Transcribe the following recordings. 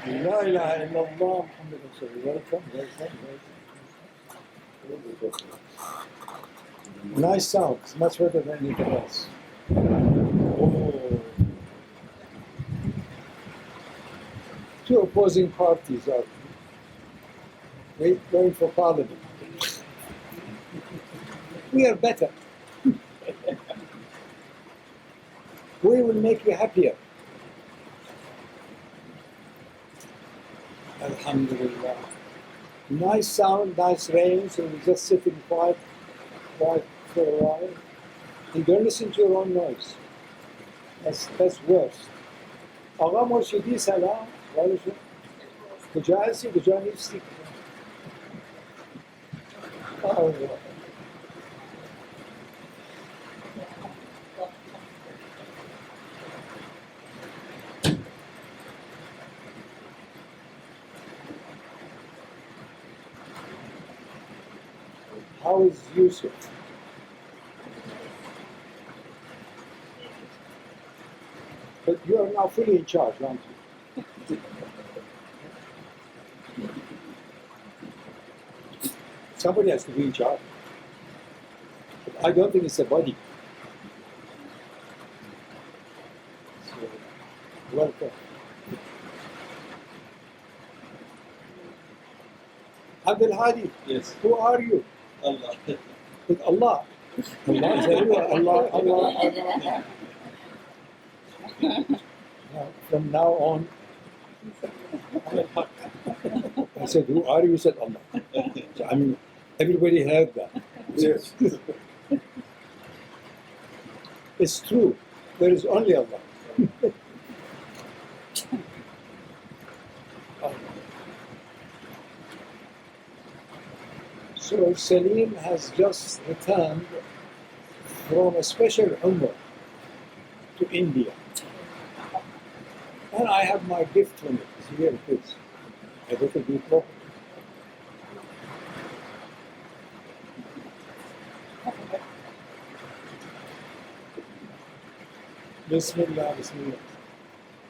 La ilaha illallah Muhammad Rasooli. Welcome, welcome, welcome. Nice sound, much better than anything else. Oh. Two opposing parties are going for parliament. We are better. We will make you happier. Alhamdulillah. Nice sound, nice rain, so we're just sitting quiet for a while. And don't listen to your own noise. That's worse. آقا مرشدی سلام. حالشون؟ کجا هستی؟ کجا نیستی؟ How is Yusuf? But you are now fully in charge, aren't you? Somebody has to be in charge. But I don't think it's a body. So, welcome. Abdul Hadi, yes. Who are you? Allah. With Allah. Allah. From now on, I said, who are you? He said, Allah. So, I mean, everybody heard that. Yes. It's true. There is only Allah. So Salim has just returned from a special Umrah to India. And I have my gift from it. Here it is. A little bit more. Bismillah, Bismillah.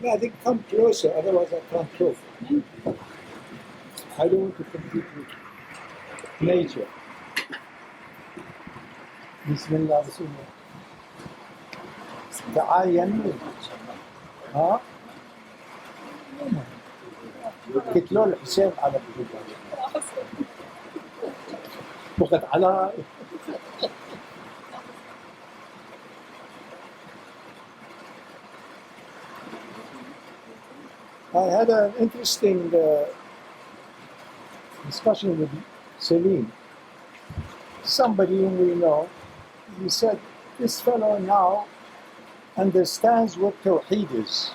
No, I think come closer, otherwise I can't talk. I don't want to compete with nature. Bismillah, Bismillah. تعال يمين. ها؟ قلت له الحسين على بلده. وقت على I had an interesting discussion with Salim. Somebody whom we know, he said, this fellow now understands what Tawheed is.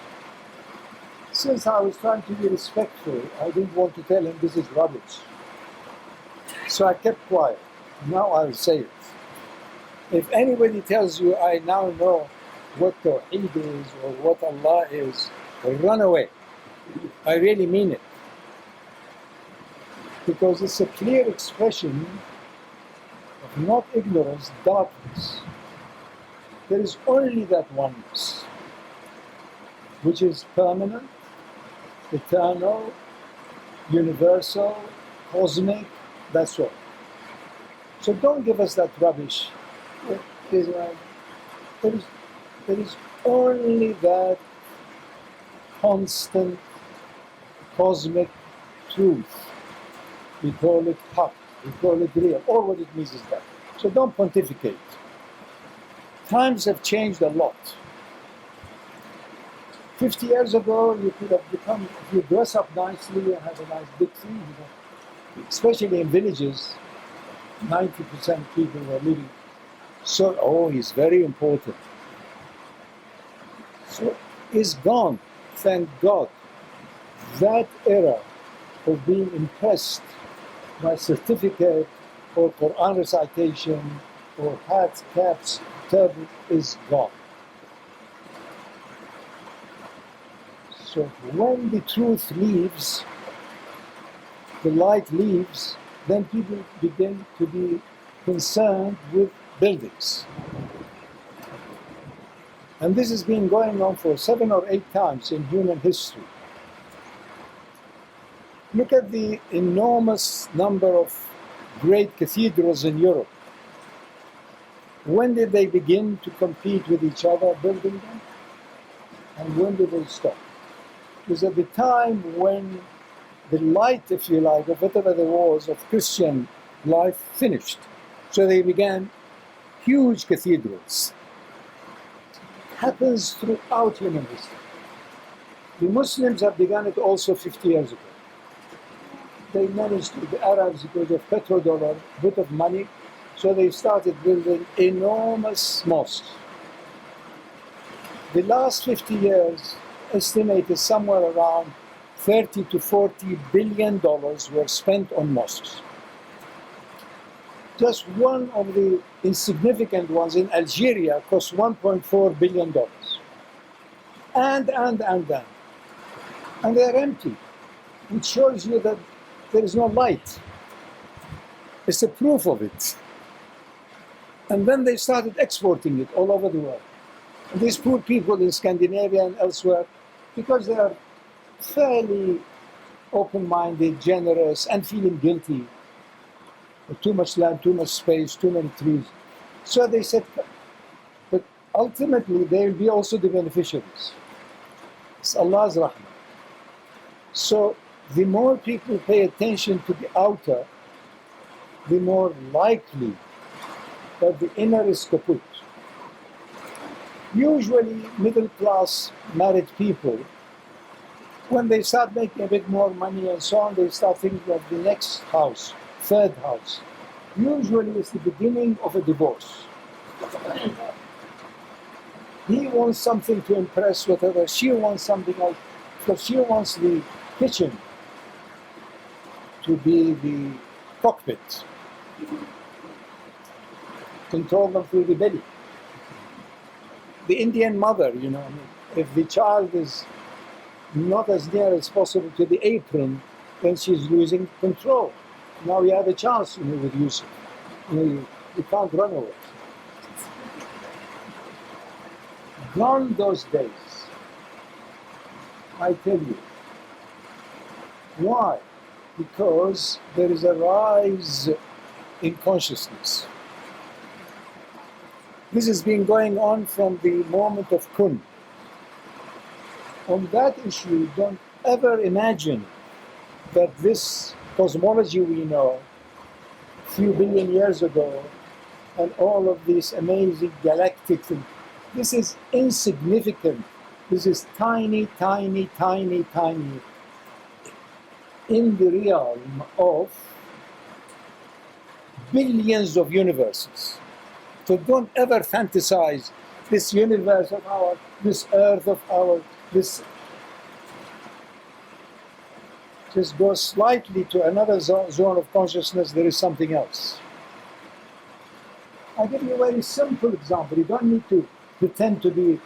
Since I was trying to be respectful, I didn't want to tell him this is rubbish. So I kept quiet. Now I'll say it. If anybody tells you I now know what Tawheed is or what Allah is, run away. I really mean it. Because it's a clear expression of not ignorance, darkness. There is only that oneness, which is permanent, eternal, universal, cosmic, that's all. So don't give us that rubbish. There is only that constant cosmic truth. We call it haq, we call it real. All what it means is that. So don't pontificate. Times have changed a lot. 50 years ago, you could have become, if you dress up nicely and have a nice big thing, you know, especially in villages, 90% people were living. So, oh, he's very important. So, it's gone, thank God. That era of being impressed by certificate or Quran recitation or hats, caps, turban is gone. So when the truth leaves, the light leaves, then people begin to be concerned with buildings. And this has been going on for 7 or 8 times in human history. Look at the enormous number of great cathedrals in Europe. When did they begin to compete with each other building them? And when did they stop? It was at the time when the light, if you like, of whatever there was of Christian life finished. So they began huge cathedrals. It happens throughout human history. The Muslims have begun it also 50 years ago. They managed, the Arabs, because of petrodollar, a bit of money, so they started building enormous mosques. The last 50 years, estimated somewhere around 30 to 40 billion dollars were spent on mosques. Just one of the insignificant ones in Algeria cost 1.4 billion dollars. And they're empty, which shows you that there is no light. It's a proof of it. And then they started exporting it all over the world. And these poor people in Scandinavia and elsewhere, because they are fairly open-minded, generous, and feeling guilty, too much land, too much space, too many trees. So they said, but ultimately they will be also the beneficiaries. It's Allah's rahmah. So the more people pay attention to the outer, the more likely that the inner is kaput. Usually middle-class married people, when they start making a bit more money and so on, they start thinking of the next house, third house. Usually it's the beginning of a divorce. He wants something to impress whatever, she wants something else, because she wants the kitchen to be the cockpit, control them through the belly. The Indian mother, you know, if the child is not as near as possible to the apron, then she's losing control. Now you have a chance, with Yusuf. You can't run away. Gone those days, I tell you. Why? Because there is a rise in consciousness. This has been going on from the moment of Kun. On that issue, don't ever imagine that this cosmology we know a few billion years ago and all of these amazing galactic things, this is insignificant. This is tiny, tiny, tiny, tiny in the realm of billions of universes. So don't ever fantasize this universe of ours, this earth of ours, this. Just go slightly to another zone of consciousness, there is something else. I'll give you a very simple example. You don't need to pretend to be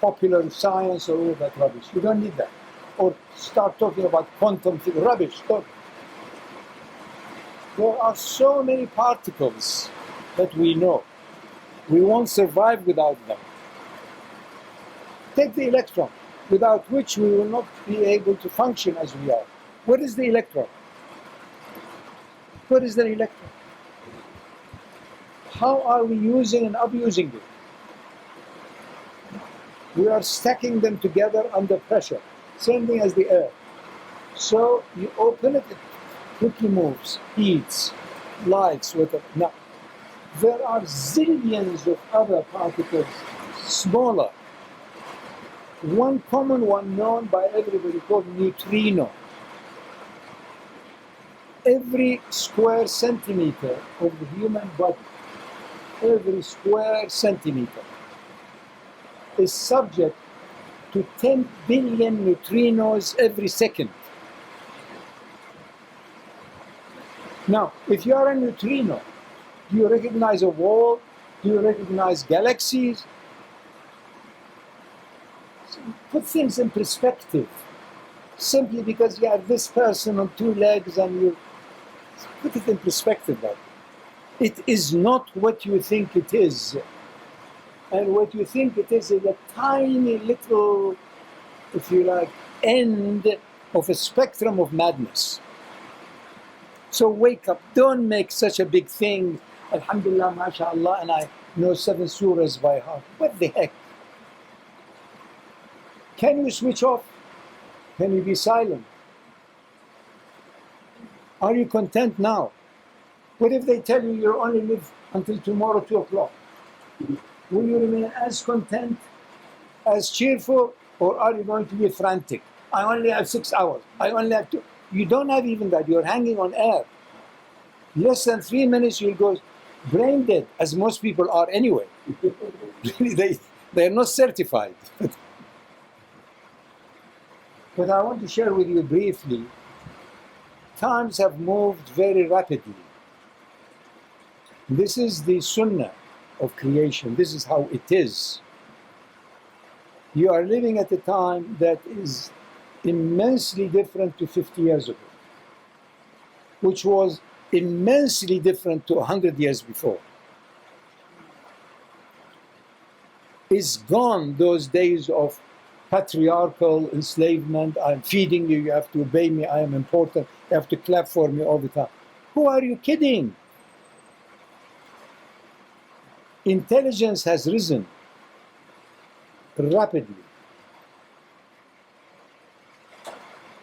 popular in science or all that rubbish. You don't need that. Or start talking about quantum theory. Rubbish. Don't. There are so many particles that we know. We won't survive without them. Take the electron, without which we will not be able to function as we are. What is the electron? What is the electron? How are we using and abusing it? We are stacking them together under pressure. Same thing as the air. So you open it quickly moves, heats, lights, whatever. Now, there are zillions of other particles, smaller. One common one known by everybody called neutrino. Every square centimeter of the human body, every square centimeter, is subject to 10 billion neutrinos every second. Now, if you are a neutrino, do you recognize a wall? Do you recognize galaxies? Put things in perspective. Simply because you have this person on two legs and you put it in perspective. That it is not what you think it is. And what you think it is a tiny little, if you like, end of a spectrum of madness. So wake up, don't make such a big thing. Alhamdulillah, mashallah, and I know 7 surahs by heart. What the heck? Can you switch off? Can you be silent? Are you content now? What if they tell you you'll only live until tomorrow 2 o'clock? Will you remain as content, as cheerful, or are you going to be frantic? I only have 6 hours. I only have 2. You don't have even that. You're hanging on air. Less than 3 minutes, you'll go brain dead, as most people are anyway. They're not certified. But I want to share with you briefly, times have moved very rapidly. This is the sunnah of creation. This is how it is. You are living at a time that is immensely different to 50 years ago, which was immensely different to 100 years before. It's gone those days of patriarchal enslavement. I'm feeding you, you have to obey me, I am important, you have to clap for me all the time. Who are you kidding? Intelligence has risen rapidly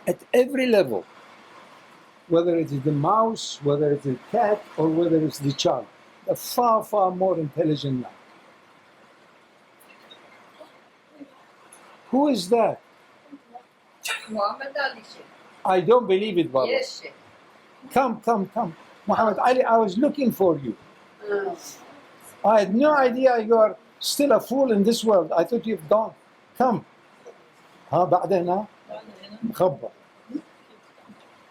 at every level, whether it is the mouse, whether it's the cat, or whether it's the child. They're far, far more intelligent now. Who is that? Muhammad Ali. I don't believe it, Baba. Yes, Sheikh. Come. Muhammad Ali, I was looking for you. I had no idea you are still a fool in this world. I thought you've gone. Come. بعدين مخبر.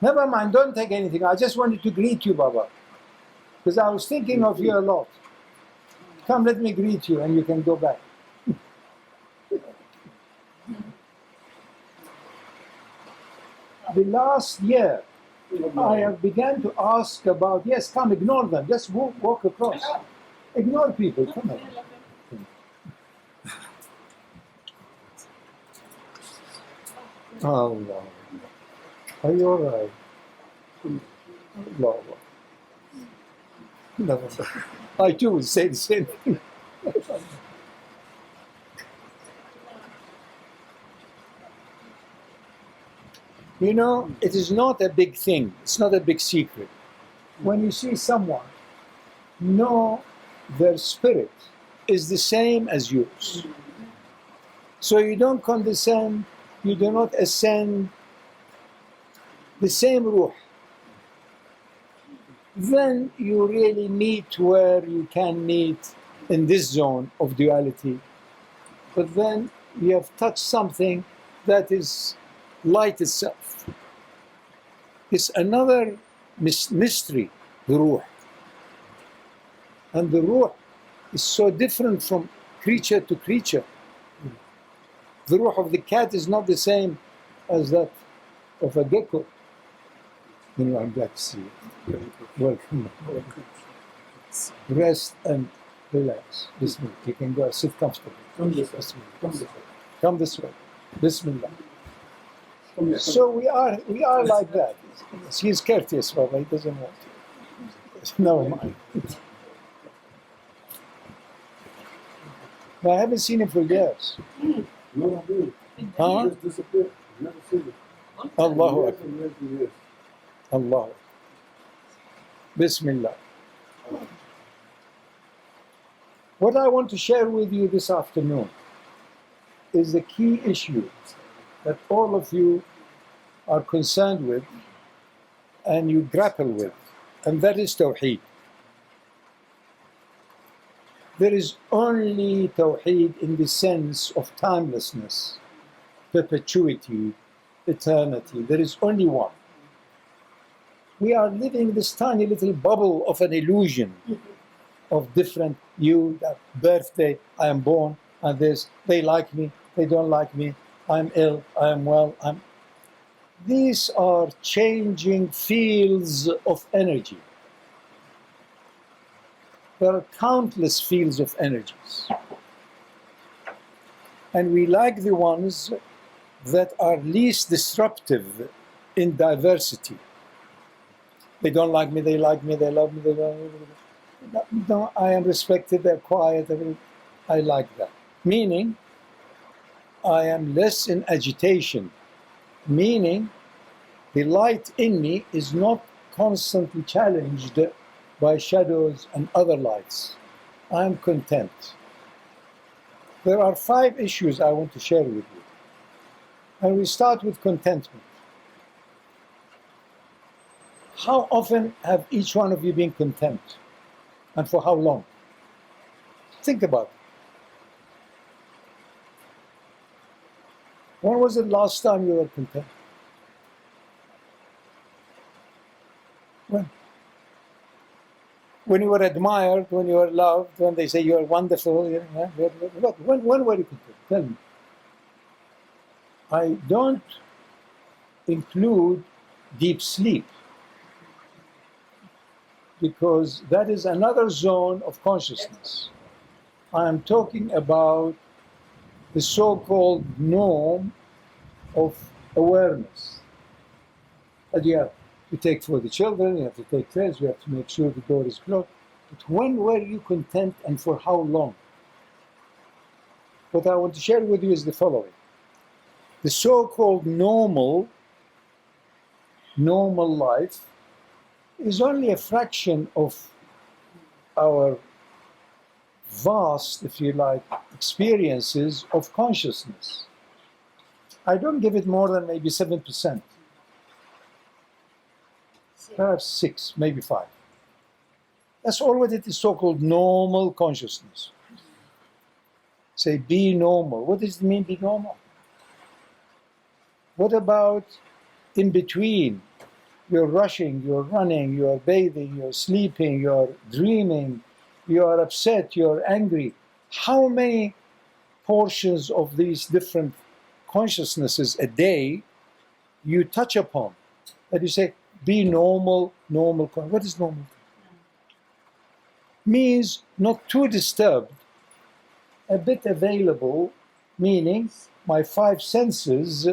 Never mind, don't take anything. I just wanted to greet you, Baba. Because I was thinking of you a lot. Come, let me greet you and you can go back. The last year, I have begun to ask about, yes, come, ignore them. Just walk across. Ignore people, come on. Allah. Are you all right? Allah. No. I too would say the same thing. You know, it is not a big thing. It's not a big secret. When you see someone, know their spirit is the same as yours. So you don't condescend, you do not ascend, the same ruh. Then you really meet where you can meet in this zone of duality. But then you have touched something that is light itself. It's another mystery, the ruh. And the ruh is so different from creature to creature. The ruh of the cat is not the same as that of a gecko. You know, I'm glad to see you. Welcome. Rest and relax. Bismillah. You can go sit comfortably. Come this way. Come this way. Bismillah. So we are like that. He's courteous, Baba. He doesn't want to. Never mind. But I haven't seen him for years. No, Huh? just disappeared. Never seen it. Allahu Years Akbar. and years and years. Allah. Bismillah. What I want to share with you this afternoon is the key issue that all of you are concerned with and you grapple with, and that is Tawheed. There is only Tawheed in the sense of timelessness, perpetuity, eternity. There is only one. We are living this tiny little bubble of an illusion of different you, that birthday, I am born, and this, they like me, they don't like me, I'm ill, I am well. These are changing fields of energy. There are countless fields of energies. And we like the ones that are least disruptive in diversity. They don't like me, they like me, they love me, they love me. No, I am respected, they're quiet, I like that. Meaning, I am less in agitation. Meaning, the light in me is not constantly challenged by shadows and other lights. I am content. There are 5 issues I want to share with you. And we start with contentment. How often have each one of you been content? And for how long? Think about it. When was the last time you were content? When? When you were admired, when you were loved, when they say you are wonderful. You know, when were you content? Tell me. I don't include deep sleep, because that is another zone of consciousness. I am talking about the so-called norm of awareness that you have to take for the children, you have to take care, you have to make sure the door is closed. But when were you content and for how long? What I want to share with you is the following. The so-called normal life is only a fraction of our vast, if you like, experiences of consciousness. I don't give it more than maybe 7%. Perhaps 6, maybe 5. That's all what it is, so-called normal consciousness. Say, be normal. What does it mean, be normal? What about in between? You're rushing, you're running, you're bathing, you're sleeping, you're dreaming, you're upset, you're angry. How many portions of these different consciousnesses a day you touch upon? That you say, be normal. What is normal? Means not too disturbed, a bit available, meaning my 5 senses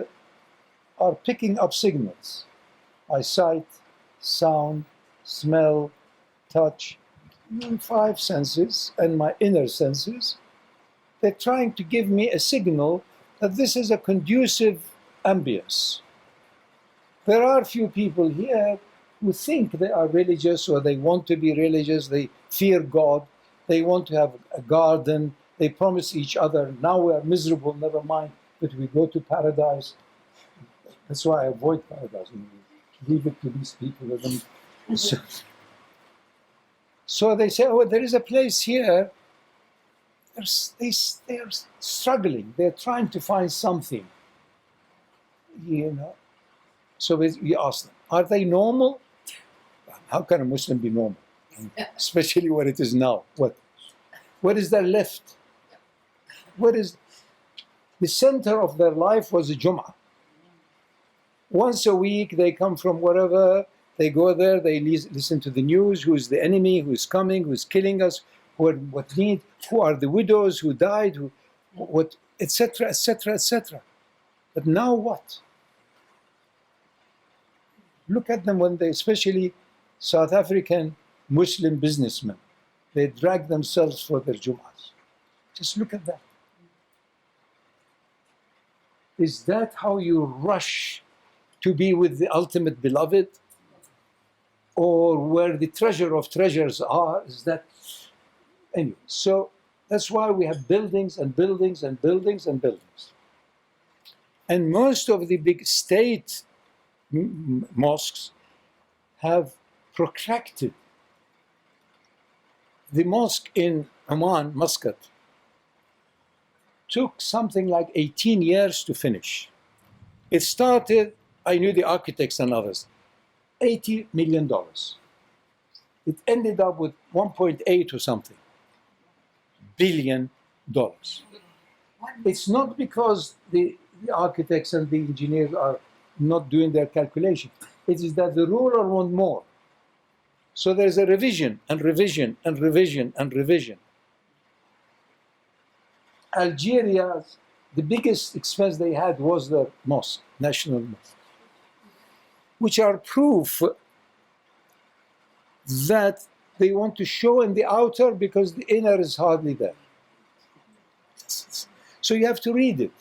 are picking up signals. Eyesight, sound, smell, touch, 5 senses, and my inner senses, they're trying to give me a signal that this is a conducive ambience. There are few people here who think they are religious or they want to be religious, they fear God, they want to have a garden, they promise each other, now we are miserable, never mind, but we go to paradise. That's why I avoid paradise. Leave it to these people. So they say, oh, there is a place here. They're struggling. They're trying to find something. You know. So we ask them, are they normal? How can a Muslim be normal? Especially what it is now. What is there left? What is the center of their life was the Jum'ah. Once a week they come from wherever, they go there, they listen to the news, who is the enemy, who is coming, who is killing us, what need, who are the widows who died, what, etc., etc., etc. But now what? Look at them when they, especially South African Muslim businessmen, they drag themselves for their Jum'ahs. Just look at that. Is that how you rush to be with the ultimate beloved? Or where the treasure of treasures are? Is that... Anyway, so that's why we have buildings and buildings and buildings and buildings. And most of the big state mosques have protracted. The mosque in Oman, Muscat, took something like 18 years to finish. It started, I knew the architects and others, $80 million. It ended up with 1.8 or something billion dollars. It's not because the architects and the engineers are not doing their calculation. It is that the ruler wants more. So there's a revision and revision and revision and revision. Algeria's the biggest expense they had was their mosque, national mosque, which are proof that they want to show in the outer because the inner is hardly there. So you have to read it.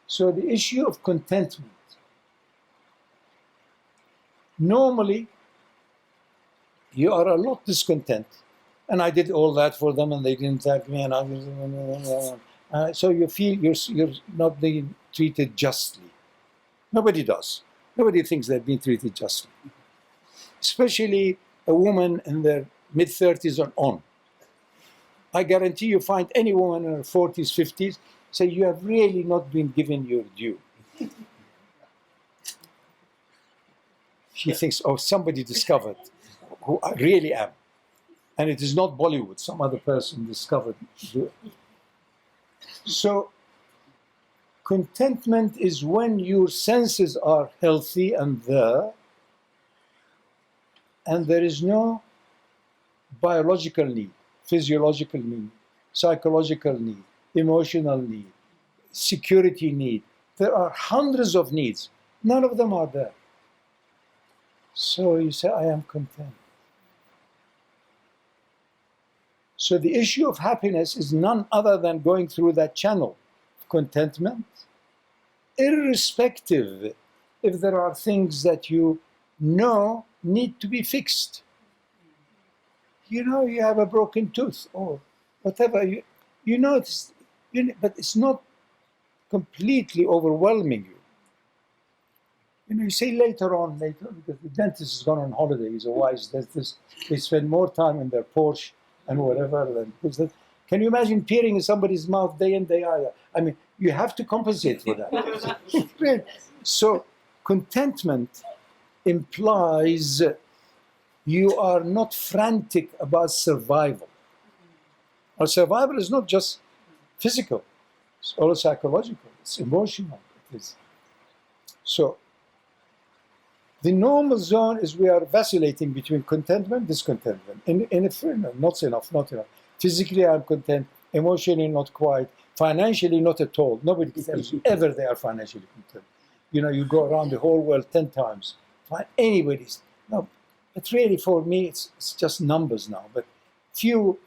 So the issue of contentment. Normally, you are a lot discontent. And I did all that for them and they didn't thank me. And so you feel you're not being treated justly. Nobody does. Nobody thinks they're being treated justly. Especially a woman in their mid-30s and on. I guarantee you find any woman in her 40s, 50s, say you have really not been given your due. She thinks, oh, somebody discovered who I really am. And it is not Bollywood, some other person discovered. So, contentment is when your senses are healthy and there is no biological need, physiological need, psychological need, emotional need, security need. There are hundreds of needs. None of them are there. So you say, I am content. So the issue of happiness is none other than going through that channel of contentment, irrespective if there are things that you know need to be fixed. You know you have a broken tooth or whatever. You know it's, but it's not completely overwhelming you. You know, you say later on, because the dentist has gone on holiday, he's a wise dentist, they spend more time in their Porsche and whatever. Can you imagine peering in somebody's mouth day in, day out? I mean, you have to compensate for that. So contentment implies you are not frantic about survival. Our survival is not just physical, it's also psychological, it's emotional. So the normal zone is we are vacillating between contentment, discontentment. Not enough. Physically, I'm content. Emotionally, not quite. Financially, not at all. Nobody tells you ever they are financially content. You know, you go around the whole world 10 times. Find anybody's. No, but really for me, it's just numbers now. But few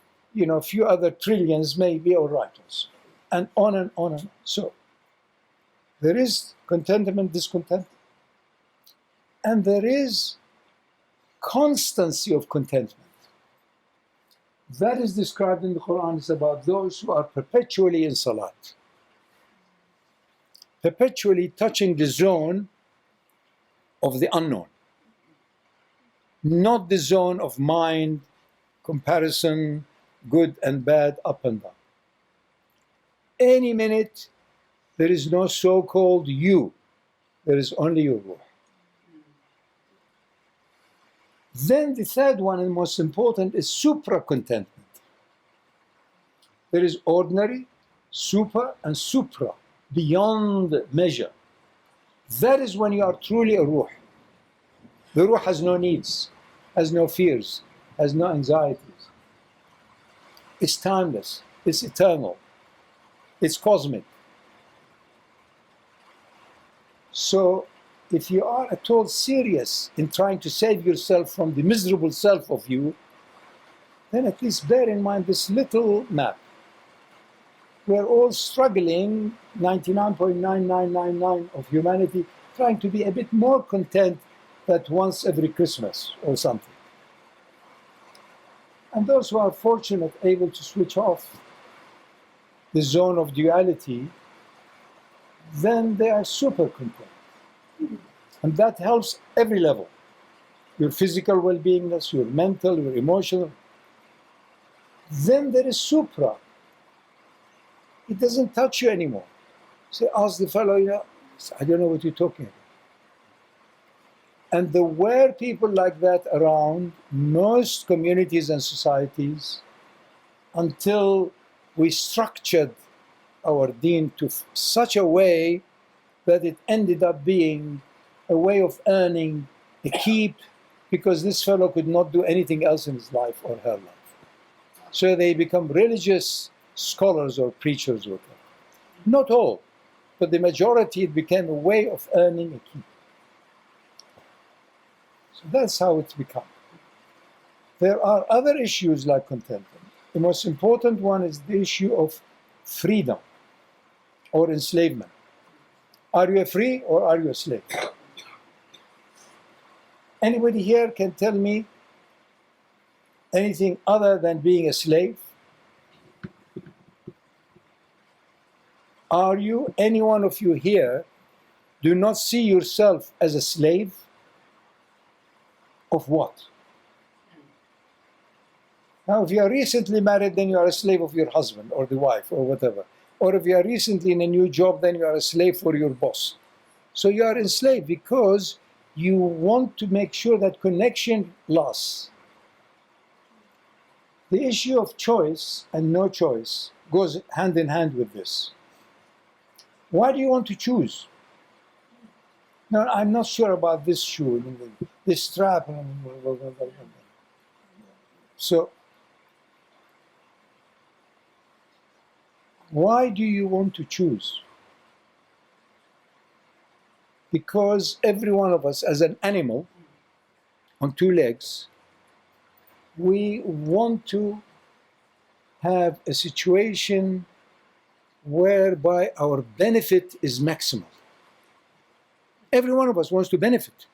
other trillions may be all right also. And on and on and on. So there is contentment, discontent. And there is constancy of contentment. That is described in the Quran. It's about those who are perpetually in salat. Perpetually touching the zone of the unknown. Not the zone of mind, comparison, good and bad, up and down. Any minute, there is no so-called you. There is only your ruh. Then the third one and most important is supra-contentment. There is ordinary, super, and supra, beyond measure. That is when you are truly a ruh. The ruh has no needs, has no fears, has no anxieties. It's timeless, it's eternal, it's cosmic. So, if you are at all serious in trying to save yourself from the miserable self of you, then at least bear in mind this little map. We're all struggling, 99.9999 of humanity, trying to be a bit more content than once every Christmas or something. And those who are fortunate, able to switch off the zone of duality, then they are super content. And that helps every level. Your physical well-beingness, your mental, your emotional. Then there is supra. It doesn't touch you anymore. So ask the fellow, I don't know what you're talking about. And there were people like that around most communities and societies until we structured our deen to such a way that it ended up being a way of earning a keep, because this fellow could not do anything else in his life or her life. So they become religious scholars or preachers or whatever. Not all. but the majority, it became a way of earning a keep. So that's how it's become. There are other issues like contentment. The most important one is the issue of freedom or enslavement. Are you free or are you a slave? Anybody here can tell me anything other than being a slave? Are you, any one of you here, do not see yourself as a slave of what? Now, if you are recently married, then you are a slave of your husband or the wife or whatever. Or if you are recently in a new job, then you are a slave for your boss. So you are enslaved because you want to make sure that connection lasts. The issue of choice and no choice goes hand in hand with this. Why do you want to choose? No, I'm not sure about this shoe, this strap. So, why do you want to choose? Because every one of us, as an animal on two legs, we want to have a situation whereby our benefit is maximal. Every one of us wants to benefit.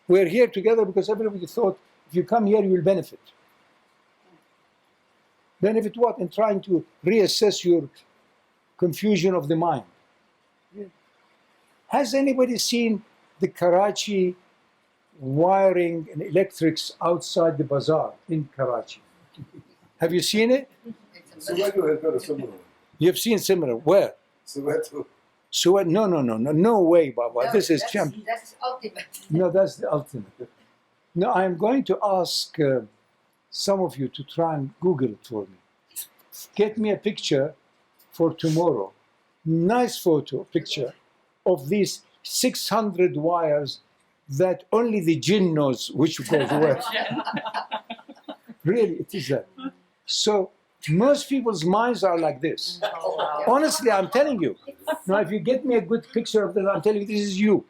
We're here together because everybody thought if you come here, you will benefit. Benefit what? In trying to reassess your confusion of the mind. Has anybody seen the Karachi wiring and electrics outside the bazaar in Karachi? Have you seen it? Soweto has got a similar one. You've seen similar. Where? Soweto. So no way, Baba. No, This is that's, champ. that's ultimate. No, that's the ultimate. No, I'm going to ask some of you to try and Google it for me. Get me a picture for tomorrow. Nice photo, picture of these 600 wires that only the jinn knows which goes where. Really, it is that. So most people's minds are like this. Honestly, I'm telling you. Now, if you get me a good picture of that, I'm telling you, this is you.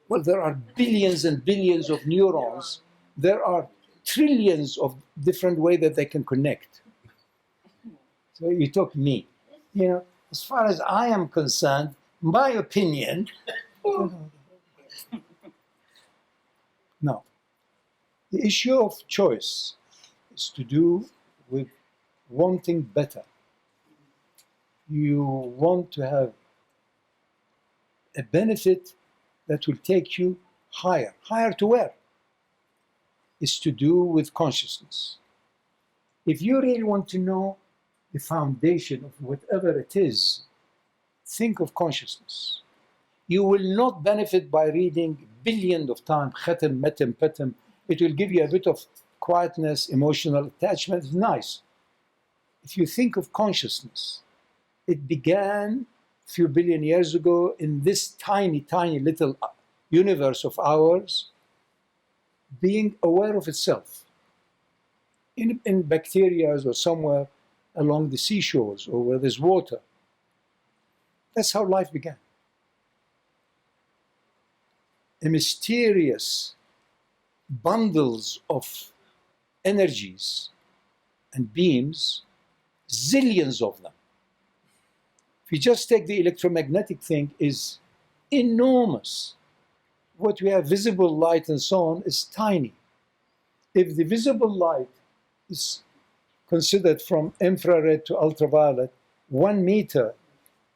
Well, there are billions and billions of neurons. There are trillions of different ways that they can connect. So you talk me. You know, as far as I am concerned, my opinion, no. The issue of choice is to do with wanting better. You want to have a benefit that will take you higher. Higher to where? Is to do with consciousness. If you really want to know the foundation of whatever it is, think of consciousness. You will not benefit by reading billions of times, khatam, matam, patam. It will give you a bit of quietness, emotional attachment. It's nice. If you think of consciousness, it began a few billion years ago in this tiny, tiny little universe of ours, being aware of itself. In bacteria or somewhere along the seashores or where there's water. That's how life began. A mysterious bundles of energies and beams, zillions of them. If you just take the electromagnetic thing, is enormous. What we have, visible light and so on, is tiny. If the visible light is considered from infrared to ultraviolet, 1 meter,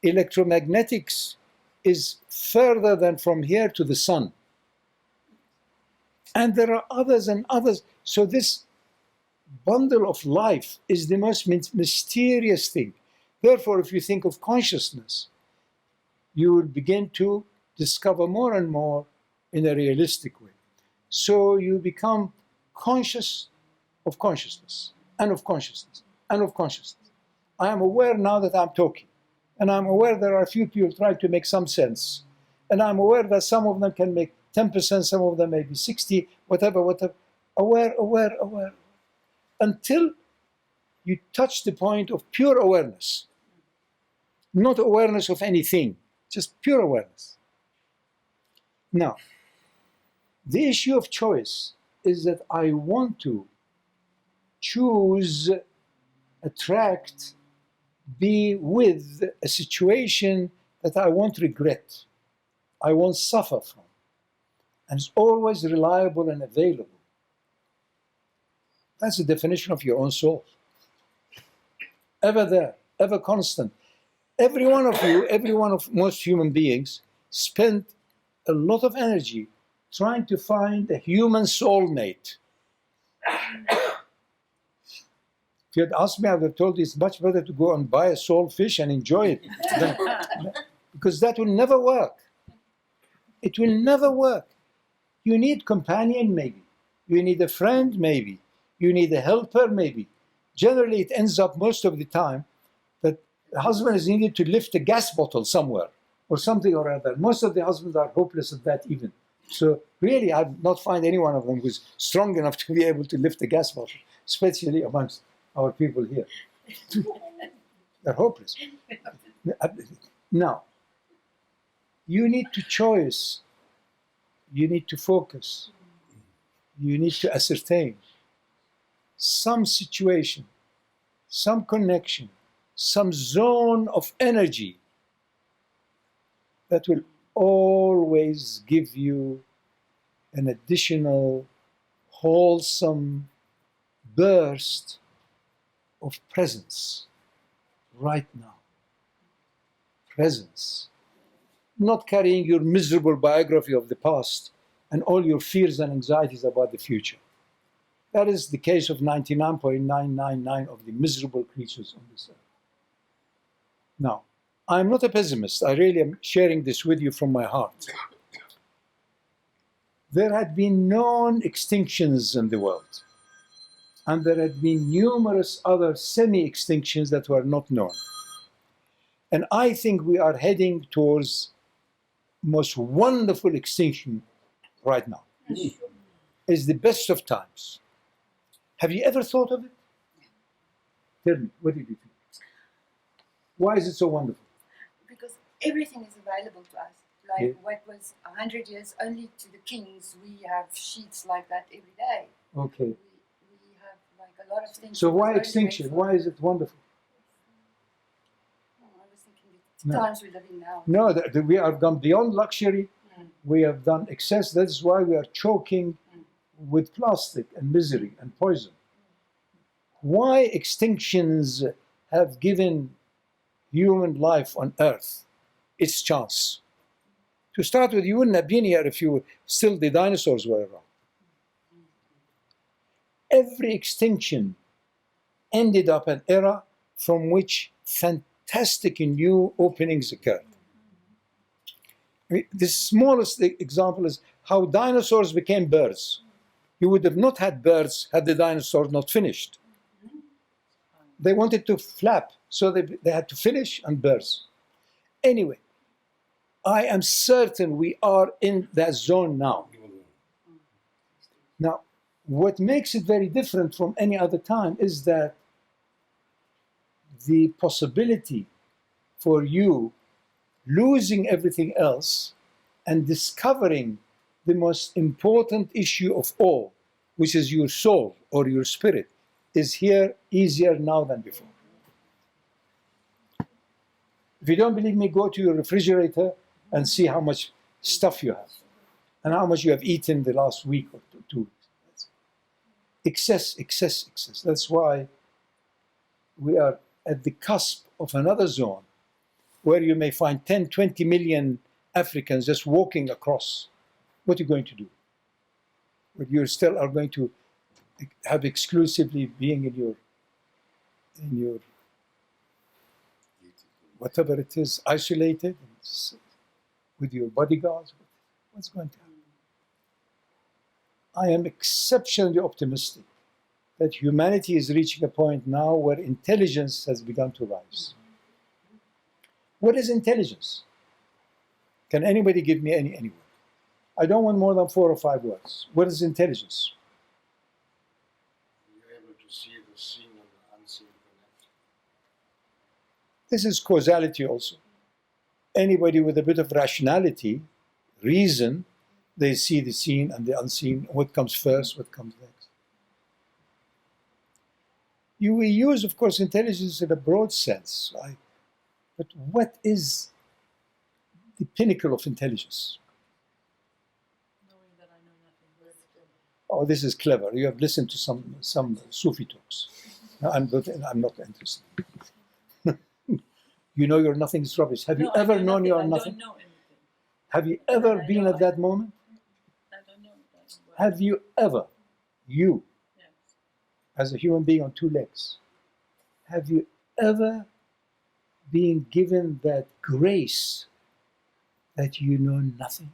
electromagnetics is further than from here to the sun. And there are others and others. So this bundle of life is the most mysterious thing. Therefore, if you think of consciousness, you will begin to discover more and more in a realistic way. So you become conscious of consciousness, and of consciousness, and of consciousness. I am aware now that I'm talking, and I'm aware there are a few people trying to make some sense, and I'm aware that some of them can make 10%, some of them maybe 60, whatever. Aware, until you touch the point of pure awareness. Not awareness of anything, just pure awareness. Now, the issue of choice is that I want to choose, attract, be with a situation that I won't regret, I won't suffer from, and it's always reliable and available. That's the definition of your own soul. Ever there, ever constant. Every one of you, every one of most human beings, spend a lot of energy trying to find a human soulmate. If you had asked me, I would have told you it's much better to go and buy a soul fish and enjoy it. Because that will never work. It will never work. You need companion, maybe. You need a friend, maybe. You need a helper, maybe. Generally, it ends up most of the time that the husband is needed to lift a gas bottle somewhere or something or other. Most of the husbands are hopeless at that even. So really, I've not found any one of them who's strong enough to be able to lift a gas bottle, especially amongst our people here. They're hopeless. Now, you need to choose. You need to focus. You need to ascertain some situation, some connection, some zone of energy that will always give you an additional wholesome burst of presence right now. Presence. Not carrying your miserable biography of the past and all your fears and anxieties about the future. That is the case of 99.999 of the miserable creatures on this earth. Now, I'm not a pessimist. I really am sharing this with you from my heart. There had been known extinctions in the world, and there had been numerous other semi-extinctions that were not known. And I think we are heading towards most wonderful extinction right now. It's the best of times. Have you ever thought of it? Tell me, what did you think? Why is it so wonderful? Because everything is available to us. Like Yeah. what was 100 years only to the kings, we have sheets like that every day. Okay. We have like a lot of things. So that was why only extinction? made for- Why is it wonderful? Oh, I was thinking the No. times we live in now. No, we have gone beyond luxury. Mm. We have done excess. That's why we are choking with plastic and misery and poison. Why extinctions have given human life on Earth its chance? To start with, you wouldn't have been here if still the dinosaurs were around. Every extinction ended up an era from which fantastic new openings occurred. The smallest example is how dinosaurs became birds. You would have not had birds had the dinosaurs not finished. They wanted to flap, so they had to finish and birds. Anyway, I am certain we are in that zone now. Now, what makes it very different from any other time is that the possibility for you losing everything else and discovering the most important issue of all, which is your soul or your spirit, is here easier now than before. If you don't believe me, go to your refrigerator and see how much stuff you have and how much you have eaten the last week or 2 weeks. Excess, excess, excess. That's why we are at the cusp of another zone where you may find 10, 20 million Africans just walking across. What are you going to do? But you still are going to have exclusively being in your whatever it is, isolated with your bodyguards. What's going to happen? I am exceptionally optimistic that humanity is reaching a point now where intelligence has begun to rise. What is intelligence? Can anybody give me any word? I don't want more than 4 or 5 words. What is intelligence? You're able to see the seen and the unseen This is causality also. Anybody with a bit of rationality, reason, they see the seen and the unseen, what comes first, what comes next. We use, of course, intelligence in a broad sense, right? But what is the pinnacle of intelligence? Knowing that I know nothing. Oh, this is clever. You have listened to some Sufi talks. No, I'm not interested. You know you're nothing is rubbish. Have you ever known you are nothing? I don't know anything. Have you ever been at that moment? I don't know that. Have you ever, you, Yes. as a human being on two legs, have you ever been given that grace that you know nothing?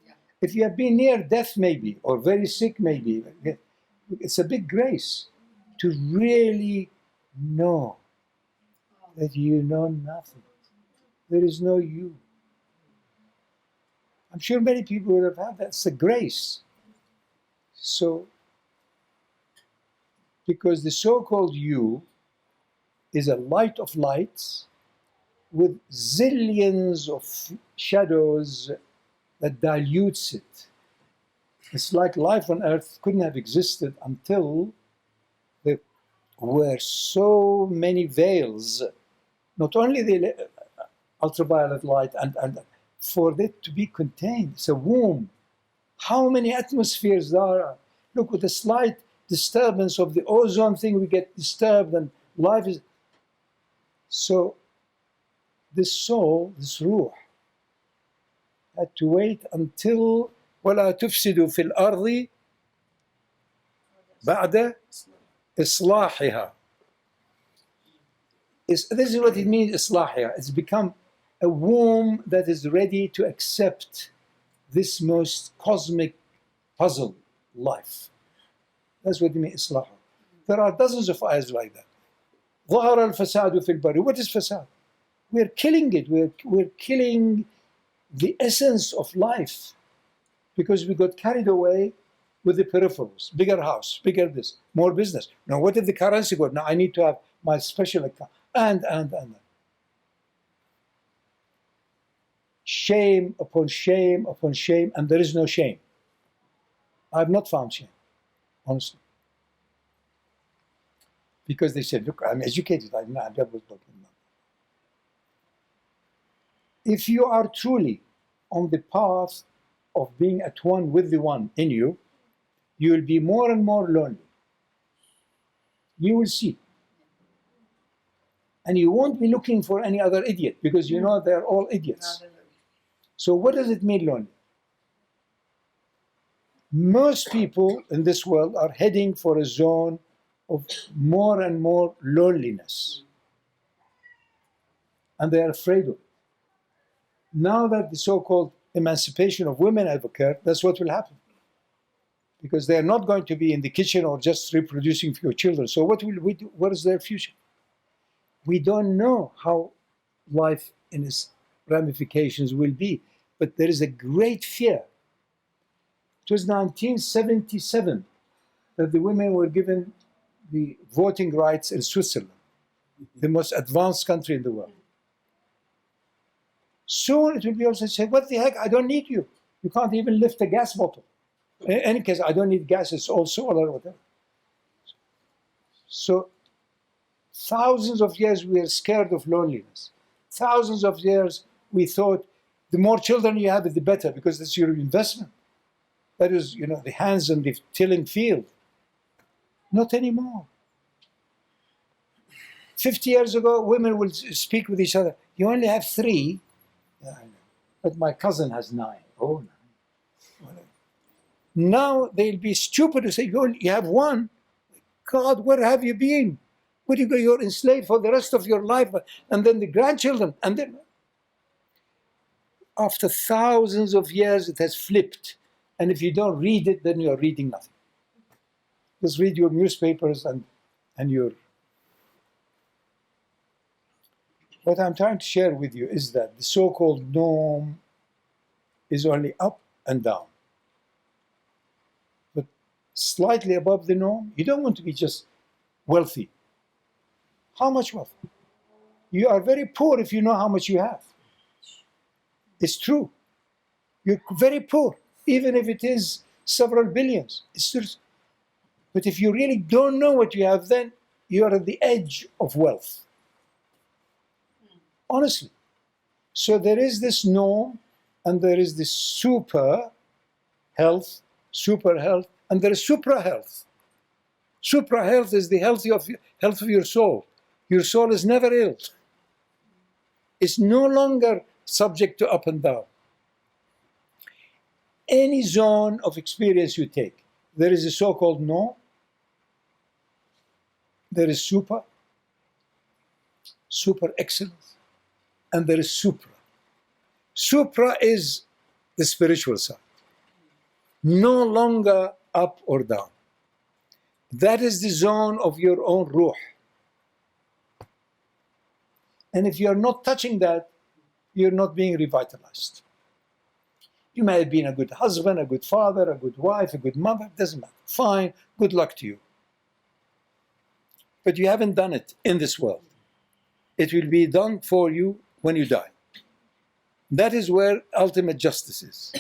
Yeah. If you have been near death maybe, or very sick maybe, it's a big grace to really know that you know nothing. There is no you. I'm sure many people would have had that. It's a grace. So, because the so-called you is a light of lights with zillions of shadows that dilutes it. It's like life on earth couldn't have existed until there were so many veils, not only the ultraviolet light, and for it to be contained. It's a womb. How many atmospheres there are? Look, with a slight disturbance of the ozone thing, we get disturbed and life is... So this soul, this ruh, had to wait until وَلَا تُفْسِدُوا فِي الْأَرْضِ بَعْدَ إِصْلَاحِهَا. This is what it means, إصلاحها. It's become a womb that is ready to accept this most cosmic puzzle, life. That's what it means, إصلاحها. There are dozens of ayahs like that. ظهر الفساد في البر. What is fasad? We're killing it. We're killing the essence of life because we got carried away with the peripherals. Bigger house, bigger this, more business. Now, what if the currency got? Now I need to have my special account. And. Shame upon shame upon shame, and there is no shame. I have not found shame, honestly. Because they said, look, I'm educated. I'm not. If you are truly on the path of being at one with the one in you, you will be more and more lonely. You will see. And you won't be looking for any other idiot because you know they're all idiots. So what does it mean, lonely? Most people in this world are heading for a zone of more and more loneliness. And they are afraid of it. Now that the so-called emancipation of women have occurred, that's what will happen. Because they are not going to be in the kitchen or just reproducing for your children. So what will we do? What is their future? We don't know how life in its ramifications will be. But there is a great fear. It was 1977 that the women were given the voting rights in Switzerland, the most advanced country in the world. Soon it will be also said, what the heck, I don't need you. You can't even lift a gas bottle. In any case, I don't need gas, it's all solar or whatever. So, thousands of years we are scared of loneliness. Thousands of years we thought the more children you have, the better, because that's your investment. That is, the hands in the tilling field. Not anymore. 50 years ago, women would speak with each other. You only have 3. Yeah, I know. But my cousin has 9. Oh, 9. Now they'll be stupid to say, you have 1. God, where have you been? Where do you go? You're enslaved for the rest of your life. And then the grandchildren. And then, after thousands of years, it has flipped. And if you don't read it, then you're reading nothing. Just read your newspapers and your... What I'm trying to share with you is that the so-called norm is only up and down. But slightly above the norm, you don't want to be just wealthy. How much wealth? You are very poor if you know how much you have. It's true. You're very poor, even if it is several billions. It's true. But if you really don't know what you have, then you are at the edge of wealth. Honestly. So there is this norm, and there is this super health, and there is supra health. Supra health is the health of your soul. Your soul is never ill. It's no longer subject to up and down. Any zone of experience you take, there is a so-called norm, there is super excellence, and there is supra. Supra is the spiritual side, no longer up or down. That is the zone of your own ruh. And if you're not touching that, you're not being revitalized. You may have been a good husband, a good father, a good wife, a good mother, doesn't matter. Fine, good luck to you. But you haven't done it in this world. It will be done for you when you die. That is where ultimate justice is.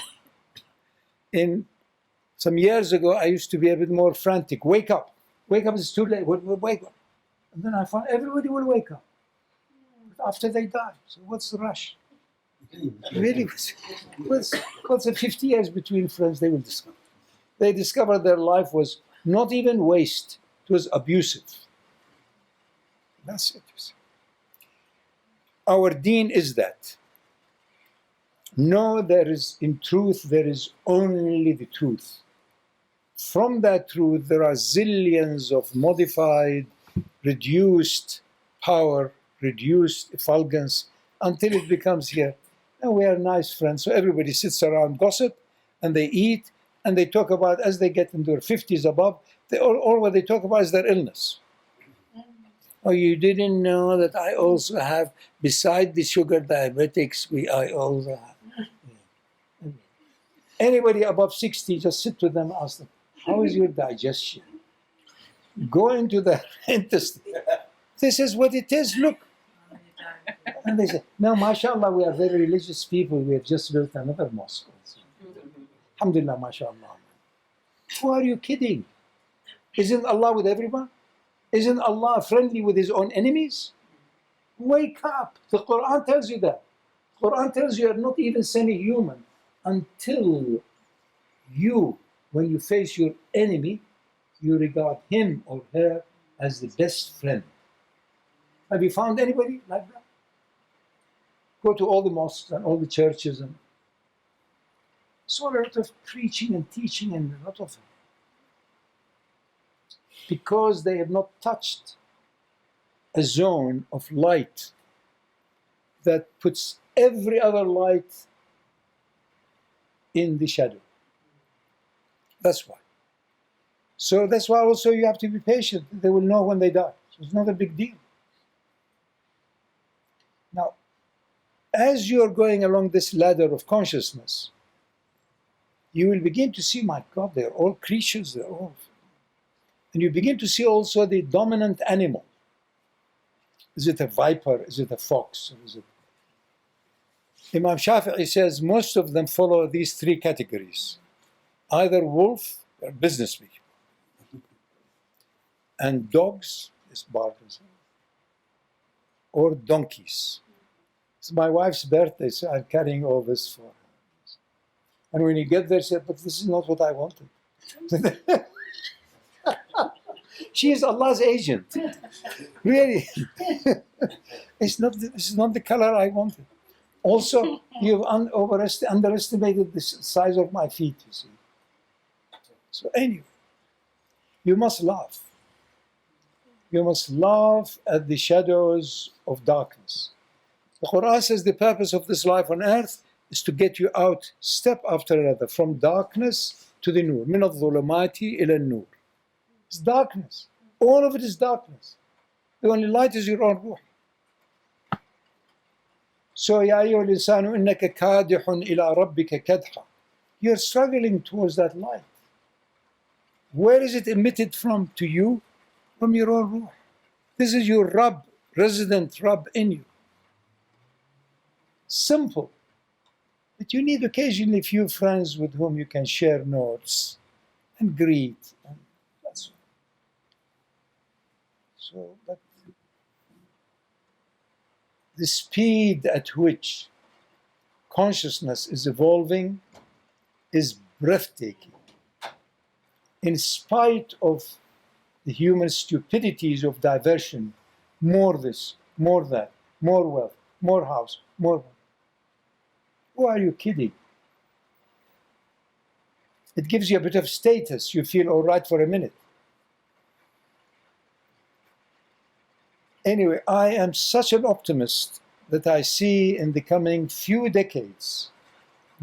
Some years ago, I used to be a bit more frantic. Wake up, it's too late, wake up. And then I found everybody will wake up after they die. So what's the rush? Really, what's the 50 years between friends they will discover? They discovered their life was not even waste, it was abusive. That's it. Our deen is that. No, in truth, there is only the truth. From that truth, there are zillions of modified, reduced power, reduced effulgence, until it becomes here. And we are nice friends, so everybody sits around, gossip, and they eat, and they talk about, as they get into their 50s above, all what they talk about is their illness. Oh, you didn't know that I also have, beside the sugar diabetics, I also have. Yeah. Anybody above 60, just sit with them, ask them, how is your digestion? Go into the intestine. This is what it is, look. And they say, no, mashallah, we are very religious people. We have just built another mosque. Alhamdulillah, mashallah. Who are you kidding? Isn't Allah with everyone? Isn't Allah friendly with His own enemies? Wake up. The Quran tells you that. The Quran tells you are not even semi-human until you, when you face your enemy, you regard him or her as the best friend. Have you found anybody like that? Go to all the mosques and all the churches, and saw a lot of preaching and teaching and a lot of, because they have not touched a zone of light that puts every other light in the shadow. That's why. So that's why also you have to be patient. They will know when they die. So it's not a big deal. Now, as you're going along this ladder of consciousness, you will begin to see, my God, they're all creatures, they're all. And you begin to see also the dominant animal. Is it a viper? Is it a fox? Or is it... Imam Shafi'i says most of them follow these three categories. Either wolf, or business people, and dogs, is barkers, or donkeys. It's my wife's birthday, so I'm carrying all this for her. And when you get there, she said, but this is not what I wanted. She is Allah's agent. Really. This is not the color I wanted. Also, you've underestimated the size of my feet, you see. So anyway, you must laugh. You must laugh at the shadows of darkness. The Quran says the purpose of this life on earth is to get you out, step after another, from darkness to the nur. Min al-dhulumati ila nur. It's darkness. All of it is darkness. The only light is your own ruh. So, Ya ayyuha al-insanu innaka kadihun ila rabbika kadha. You're struggling towards that light. Where is it emitted from to you? From your own ruh. This is your Rabb, resident rub in you. Simple. But you need occasionally a few friends with whom you can share notes and greet. And that's all. So, but the speed at which consciousness is evolving is breathtaking. In spite of the human stupidities of diversion, more this, more that, more wealth, more house, more wealth. Who are you kidding? It gives you a bit of status. You feel all right for a minute. Anyway, I am such an optimist that I see in the coming few decades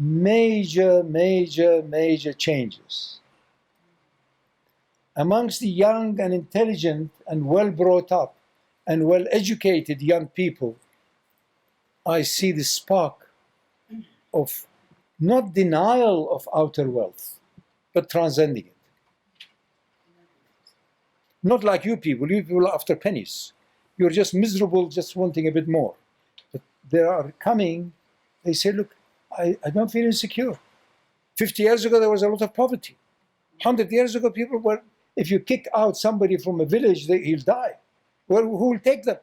major, major, major changes. Amongst the young and intelligent and well brought up and well educated young people, I see the spark of not denial of outer wealth, but transcending it. Not like you people are after pennies. You're just miserable, just wanting a bit more. But they are coming, they say, look, I don't feel insecure. 50 years ago, there was a lot of poverty. 100 years ago, people were, if you kick out somebody from a village, he'll die. Well, who will take them?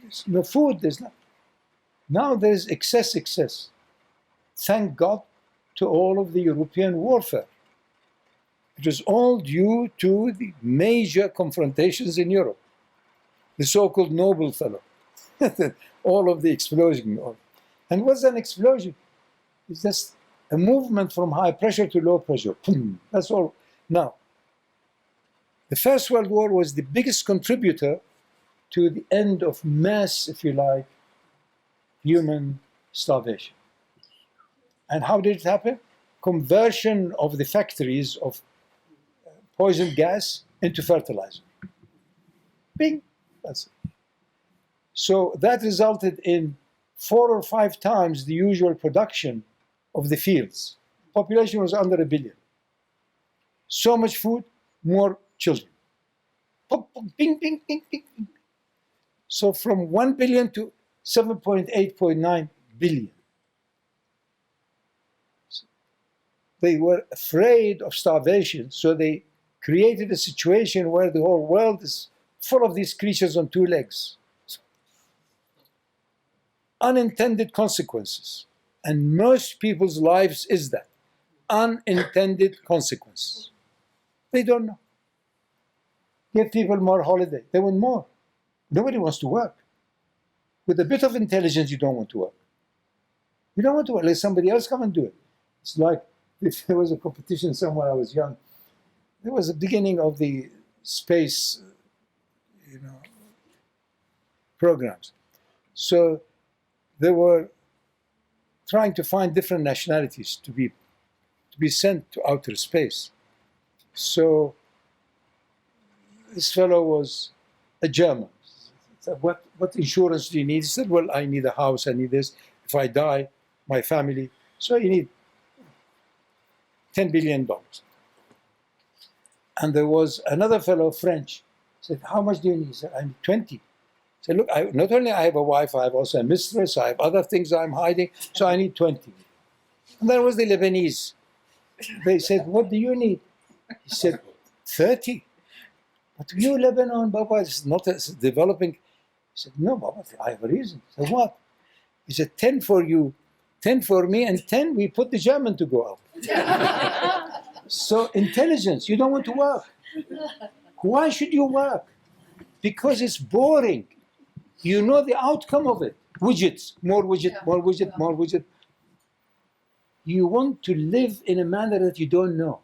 There's no food, there's no. Now there's excess. Thank God to all of the European warfare. It was all due to the major confrontations in Europe. The so-called Nobel fellow. All of the explosion. And what's an explosion? It's just a movement from high pressure to low pressure. That's all. Now, the First World War was the biggest contributor to the end of mass, if you like, human starvation. And how did it happen? Conversion of the factories of poison gas into fertilizer. Bing! That's it. So that resulted in 4 or 5 times the usual production of the fields. Population was under 1 billion. So much food, more children. Bing, bing, bing, bing, bing. So from 1 billion to 7.8.9 billion. They were afraid of starvation, so they created a situation where the whole world is full of these creatures on 2 legs. Unintended consequences. And most people's lives is that. Unintended consequences. They don't know. Give people more holiday. They want more. Nobody wants to work. With a bit of intelligence, you don't want to work. You don't want to work. Let somebody else come and do it. It's like if there was a competition somewhere I was young. There was a beginning of the space, programs. So they were trying to find different nationalities to be sent to outer space. So this fellow was a German. He said, what insurance do you need? He said, well, I need a house, I need this. If I die, my family. So you need $10 billion. And there was another fellow, French, said, how much do you need? He said, I need 20. He said, look, not only I have a wife, I have also a mistress, I have other things I'm hiding, so I need 20. And there was the Lebanese. They said, what do you need? He said, 30. But you, Lebanon, Baba, is not developing. He said, no, Baba, I have a reason. I said, what? He said, 10 for you, 10 for me, and 10 we put the German to go out. So intelligence, you don't want to work. Why should you work? Because it's boring. You know the outcome of it. Widgets, more widget, more widget, more widget. You want to live in a manner that you don't know.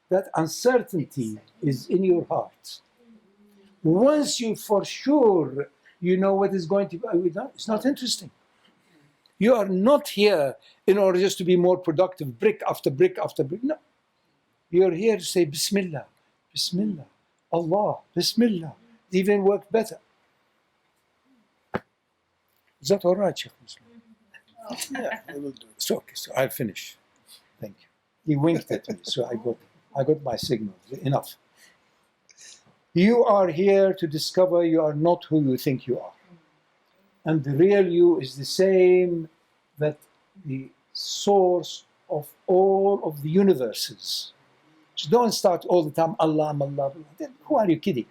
That uncertainty is in your heart. Once you for sure you know what is going to be, it's not interesting. You are not here in order just to be more productive, brick after brick after brick. No. You're here to say Bismillah, Bismillah, Allah, Bismillah. It even worked better. Is that all right, Shaykh Muslim? Yeah, it's okay. So I'll finish. Thank you. He winked at me, so I got my signal. Enough. You are here to discover you are not who you think you are. And the real you is the same that the source of all of the universes. So don't start all the time, Allah, Allah, Allah. Who are you kidding?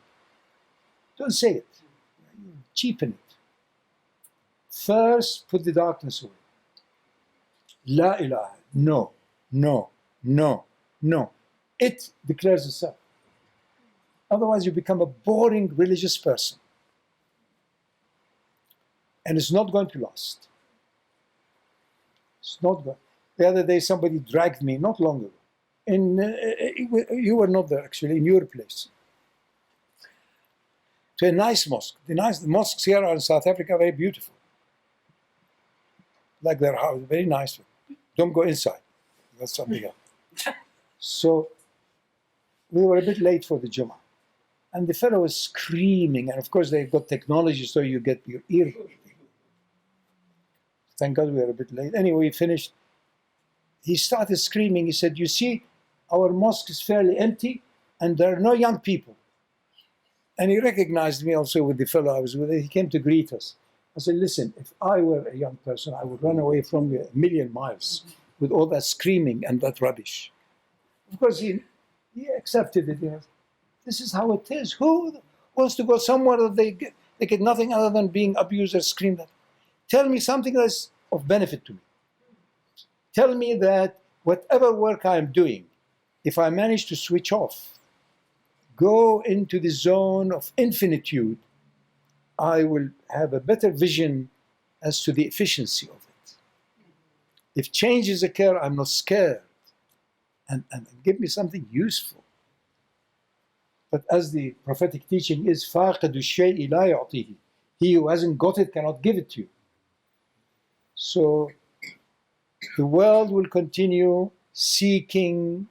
Don't say it. Cheapen it. First, put the darkness away. La ilaha. No, no, no, no. It declares itself. Otherwise, you become a boring religious person. And it's not going to last. It's not going. The other day, somebody dragged me, not long ago. You were not there, actually, in your place. To a nice mosque. The mosques here in South Africa are very beautiful. Like their house, very nice. Don't go inside. That's something else. So, we were a bit late for the Jummah. And the fellow was screaming. And of course, they've got technology, so you get your ear. Thank God we were a bit late. Anyway, we finished. He started screaming. He said, you see, our mosque is fairly empty, and there are no young people. And he recognized me also with the fellow I was with. He came to greet us. I said, listen, if I were a young person, I would run away from you a million miles with all that screaming and that rubbish. Of course, he accepted it. You know. This is how it is. Who wants to go somewhere that they get nothing other than being abused or screamed at? Tell me something that's of benefit to me. Tell me that whatever work I am doing, if I manage to switch off, go into the zone of infinitude, I will have a better vision as to the efficiency of it. If changes occur, I'm not scared. And give me something useful. But as the prophetic teaching is, فَاقَدُ الشَّيْءِ لَا يُعْطِيهِ. He who hasn't got it cannot give it to you. So the world will continue seeking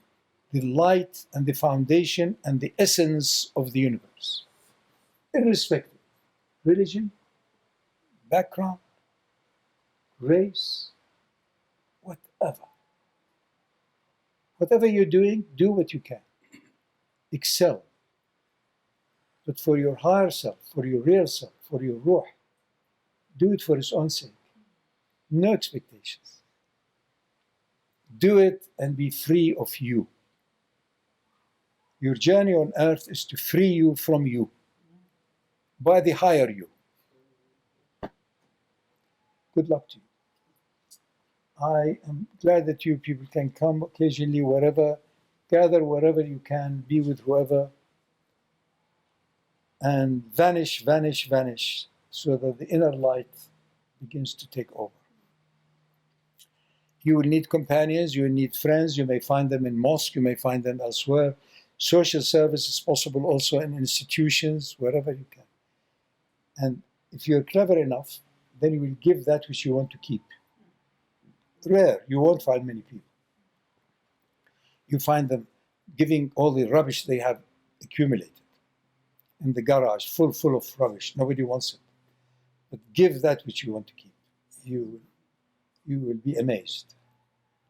the light and the foundation and the essence of the universe, irrespective of religion, background, race, whatever. Whatever you're doing, do what you can. Excel. But for your higher self, for your real self, for your ruh, do it for its own sake. No expectations. Do it and be free of you. Your journey on earth is to free you from you by the higher you. Good luck to you. I am glad that you people can come occasionally wherever, gather wherever you can, be with whoever, and vanish, vanish, vanish, so that the inner light begins to take over. You will need companions, you will need friends, you may find them in mosque, you may find them elsewhere. Social service is possible also in institutions, wherever you can. And if you're clever enough, then you will give that which you want to keep. Rare, you won't find many people. You find them giving all the rubbish they have accumulated in the garage, full of rubbish. Nobody wants it. But give that which you want to keep. You will be amazed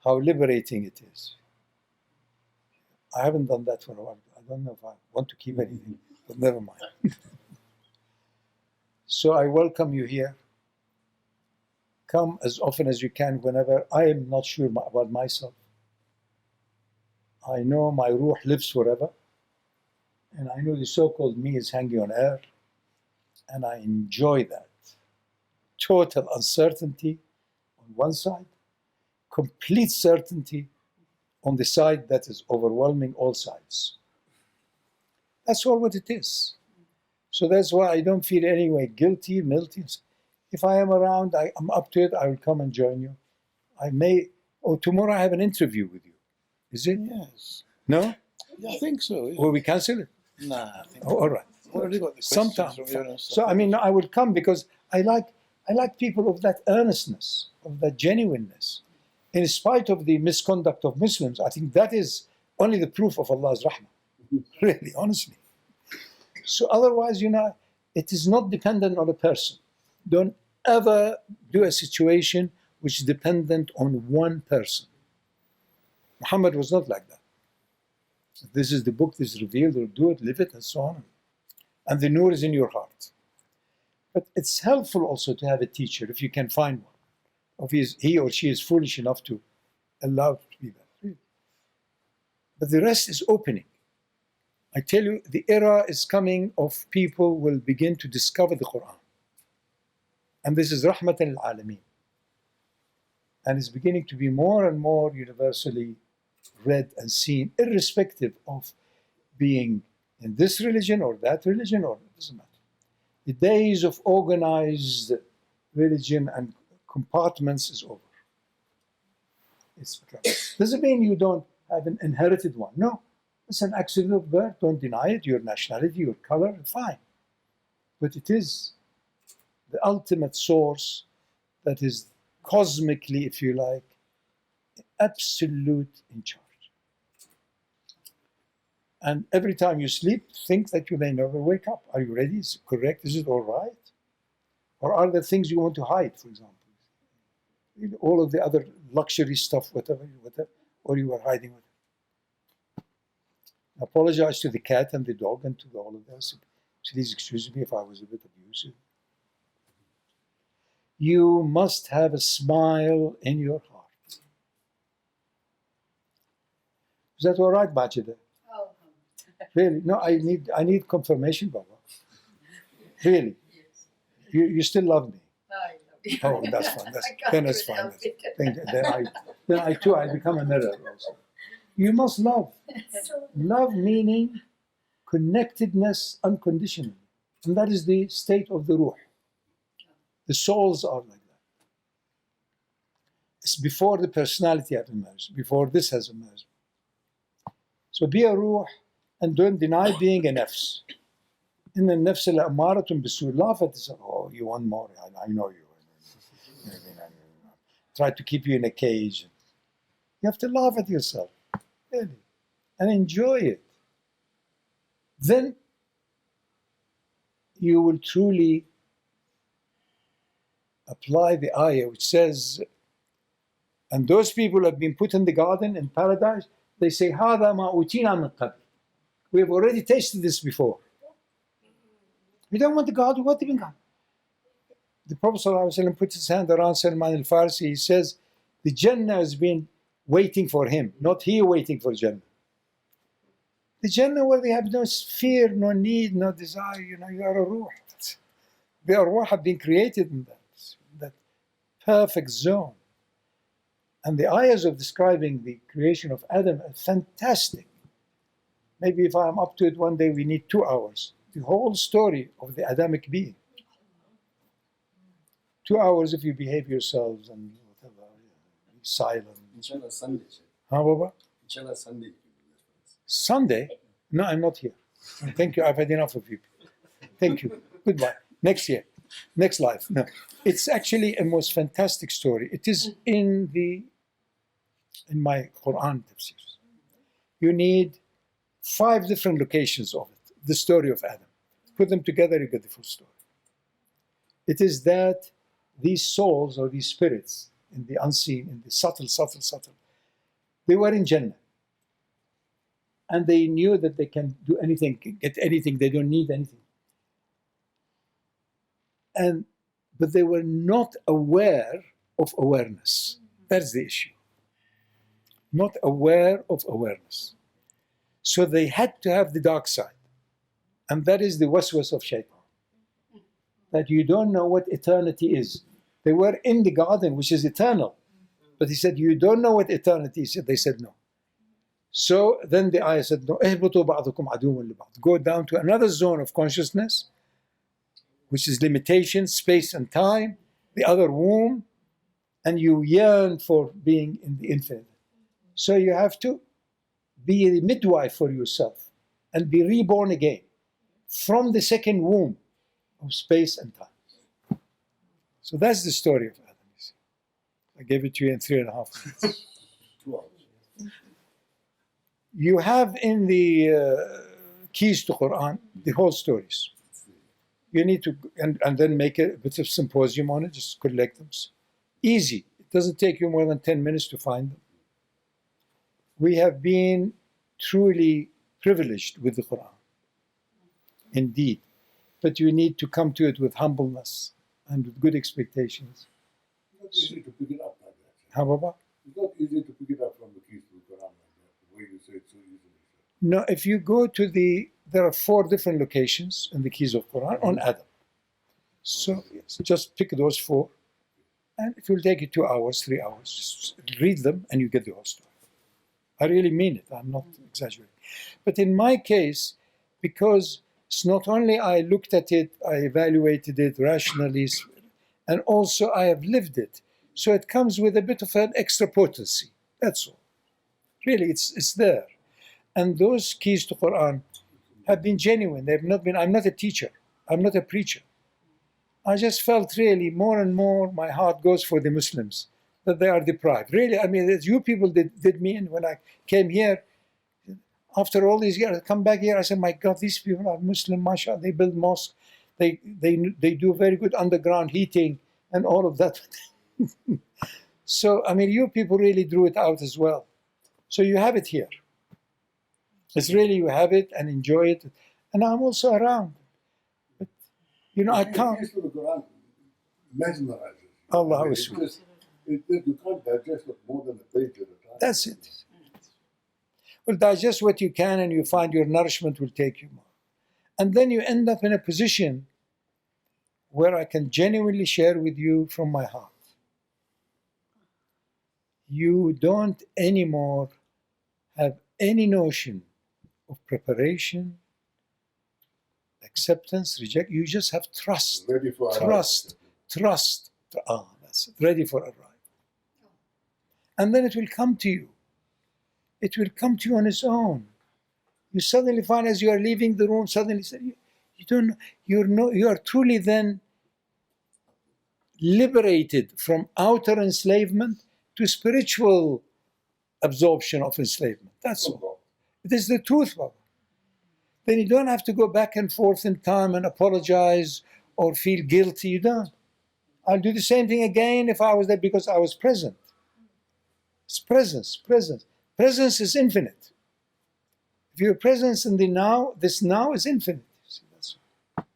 how liberating it is. I haven't done that for a while. I don't know if I want to keep anything, but never mind. So I welcome you here. Come as often as you can, whenever. I am not sure about myself. I know my ruh lives forever, and I know the so-called me is hanging on air, and I enjoy that. Total uncertainty on one side, complete certainty on the side that is overwhelming all sides. That's all what it is. So that's why I don't feel any way guilty, milty. If I am around, I'm up to it, I will come and join you. I may, tomorrow I have an interview with you. Is it? Yes. No? Yeah, I think so. Yeah. Will we cancel it? Nah, I think All right. we already got the questions Sometime. from you and So I mean, I will come because I like people of that earnestness, of that genuineness. In spite of the misconduct of Muslims, I think that is only the proof of Allah's rahmah. Really, honestly. So otherwise, it is not dependent on a person. Don't ever do a situation which is dependent on one person. Muhammad was not like that. This is the book, this is revealed, or do it, live it, and so on. and the nur is in your heart. But it's helpful also to have a teacher if you can find one, if he or she is foolish enough to allow it to be that. Really. But the rest is opening. I tell you, the era is coming of people will begin to discover the Quran. And this is Rahmatan al-Alameen. And it's beginning to be more and more universally read and seen, irrespective of being in this religion or that religion, or it doesn't matter. The days of organized religion and compartments is over. Doesn't mean you don't have an inherited one. No, it's an accident of birth. Don't deny it. Your nationality, your color, fine. But it is the ultimate source that is cosmically, if you like, absolute in charge. And every time you sleep, think that you may never wake up. Are you ready? Is it correct? Is it all right? Or are there things you want to hide, for example? All of the other luxury stuff, whatever, or you are hiding with it. I apologize to the cat and the dog and to all of this. Please excuse me if I was a bit abusive. You must have a smile in your heart. Is that all right, Majida? Oh. Really? No, I need confirmation, Baba. Really? Yes. You still love me? I love you. Oh, that's fine. Then it's fine. It. Then I too, I become a mirror also. You must love. Love meaning connectedness unconditionally. And that is the state of the ruh. The souls are like that. It's before the personality has emerged, before this has emerged. So be a ruh and don't deny being a nafs. In the nafs al-ammaratun bisu, laugh at this. Oh, you want more? I know you. Try to keep you in a cage. You have to laugh at yourself, really, and enjoy it. Then you will truly apply the ayah which says, and those people who have been put in the garden in paradise, they say, هَذَا مَا أُوتِينَا مِن قَبْلِ. We have already tasted this before. We don't want the garden, what even God? The Prophet ﷺ puts his hand around Salman al-Farsi. He says, the Jannah has been waiting for him, not he waiting for Jannah. The Jannah where they have no fear, no need, no desire, you are a ruh. The arwah have been created in that perfect zone. And the ayahs of describing the creation of Adam are fantastic. Maybe if I'm up to it one day, we need 2 hours. The whole story of the Adamic being. 2 hours if you behave yourselves and whatever, be silent. Inshallah Sunday. Huh, Baba? Inshallah Sunday. Sunday? No, I'm not here. Thank you. I've had enough of you. Thank you. Goodbye. Next year. Next life. No. It's actually a most fantastic story. It is in my Quran tafsirs. You need 5 different locations of it. The story of Adam. Put them together, you get the full story. It is that these souls or these spirits in the unseen, in the subtle, they were in Jannah. And they knew that they can do anything, get anything, they don't need anything. But they were not aware of awareness. That's the issue. Not aware of awareness. So they had to have the dark side. And that is the waswas of shaitan. That you don't know what eternity is. They were in the garden, which is eternal. But he said, you don't know what eternity is. They said, no. So then the ayah said, no, go down to another zone of consciousness, which is limitation, space and time, the other womb, and you yearn for being in the infinite. So you have to be a midwife for yourself and be reborn again from the second womb of space and time. So that's the story of Adam. I gave it to you in 3.5 minutes. 2 hours. You have in the keys to Quran the whole stories. You need to, and then make a bit of symposium on it, just collect them. Easy. It doesn't take you more than 10 minutes to find them. We have been truly privileged with the Quran. Indeed. but you need to come to it with humbleness and with good expectations. It's not easy to pick it up like that. How about? It's not easy to pick it up from the keys to the Quran like that, the way you say it so easily. No, if you go to there are 4 different locations in the keys of Quran on Adam. So just pick those 4, and it will take you 2 hours, 3 hours. Just read them, and you get the whole story. I really mean it. I'm not exaggerating. But in my case, because it's not only I looked at it, I evaluated it rationally, and also I have lived it. So it comes with a bit of an extra potency. That's all. Really, it's there. And those keys to Quran have been genuine. They've not been. I'm not a teacher. I'm not a preacher. I just felt really more and more my heart goes for the Muslims, that they are deprived. Really, I mean, you people did me in when I came here. After all these years, I come back here, I said, my God, these people are Muslim, mashallah, they build mosques, they do very good underground heating and all of that. So, I mean, you people really drew it out as well. So you have it here. It's really, you have it and enjoy it. And I'm also around. But, you know, I can't. The keys to the Quran mesmerizes. Allah I mean, is you can't digest it more than a page at a time. That's it. Well, digest what you can, and you find your nourishment will take you more. And then you end up in a position where I can genuinely share with you from my heart. You don't anymore have any notion of preparation, acceptance, reject. You just have trust. Ready for Trust. That's it. Ready for arrival. And then it will come to you. It will come to you on its own. You suddenly find as you are leaving the room, suddenly you don't know, you are truly then liberated from outer enslavement to spiritual absorption of enslavement. That's all. It is the truth, Baba. Then you don't have to go back and forth in time and apologize or feel guilty. You don't. I'll do the same thing again if I was there because I was present. It's presence. Presence is infinite. If your presence in the now, this now is infinite. See, that's all.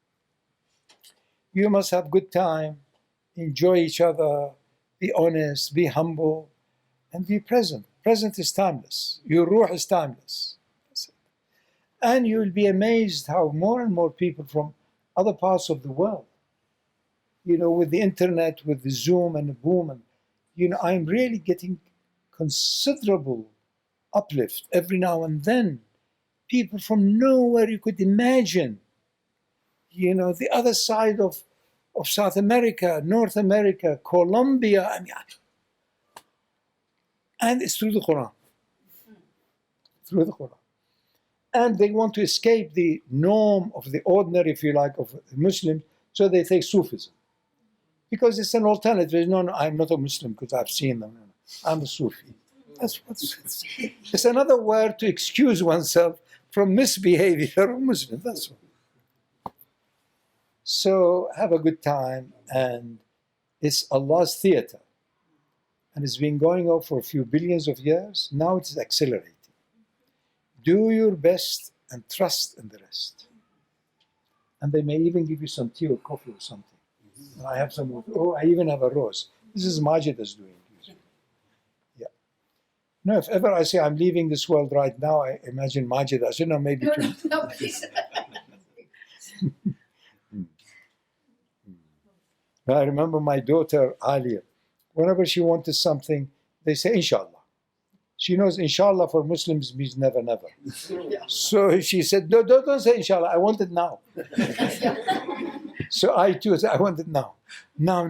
You must have good time, enjoy each other, be honest, be humble, and be present. Present is timeless. Your ruh is timeless. That's it. And you will be amazed how more and more people from other parts of the world, you know, with the internet, with the Zoom and the boom, and, you know, I'm really getting considerable uplift every now and then. People from nowhere you could imagine, you know, the other side of South America, North America, Colombia, I mean, and it's through the Quran. Through the Quran. And they want to escape the norm of the ordinary, if you like, of the Muslims, so they take Sufism. Because it's an alternative. No, I'm not a Muslim because I've seen them. No, I'm a Sufi. That's what's it's another word to excuse oneself from misbehavior of Muslims. That's all. So have a good time, and it's Allah's theater. And it's been going on for a few billions of years. Now it is accelerating. Do your best and trust in the rest. And they may even give you some tea or coffee or something. And I have some, I even have a rose. This is Majida's doing. Yeah. No, if ever I say I'm leaving this world right now, I imagine Majida. I said, no, maybe two. No, please. I remember my daughter, Alia. Whenever she wanted something, they say, Inshallah. She knows Inshallah for Muslims means never, never. So she said, no, don't say Inshallah, I want it now. So I too said, I want it now. Now.